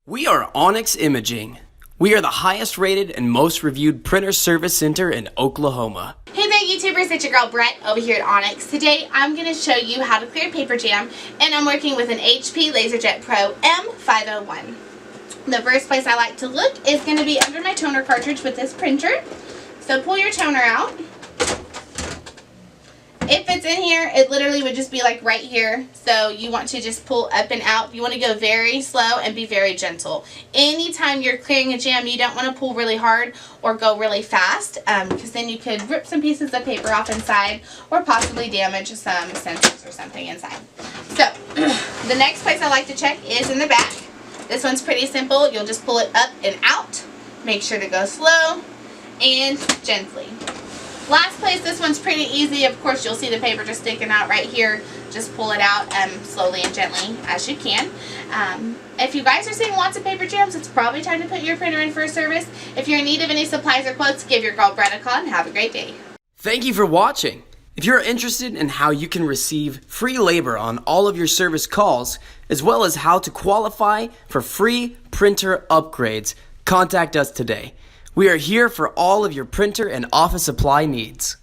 We are Onyx Imaging. We are the highest rated and most reviewed printer service center in Oklahoma. Hey there YouTubers, it's your girl Brett over here at Onyx. Today I'm going to show you how to clear paper jam, and I'm working with an HP Laserjet Pro M501. The first place I like to look is going to be under my toner cartridge with this printer. So pull your toner out. If it's in here, it literally would just be like right here. So you want to just pull up and out. You want to go very slow and be very gentle. Anytime you're clearing a jam, you don't want to pull really hard or go really fast, because then you could rip some pieces of paper off inside or possibly damage some sensors or something inside. So the next place I like to check is in the back. This one's pretty simple. You'll just pull it up and out. Make sure to go slow and gently. Last place, this one's pretty easy. Of course, you'll see the paper just sticking out right here. Just pull it out slowly and gently as you can. If you guys are seeing lots of paper jams, it's probably time to put your printer in for a service. If you're in need of any supplies or quotes, give your girl Brett a call and have a great day. Thank you for watching. If you're interested in how you can receive free labor on all of your service calls, as well as how to qualify for free printer upgrades, contact us today. We are here for all of your printer and office supply needs.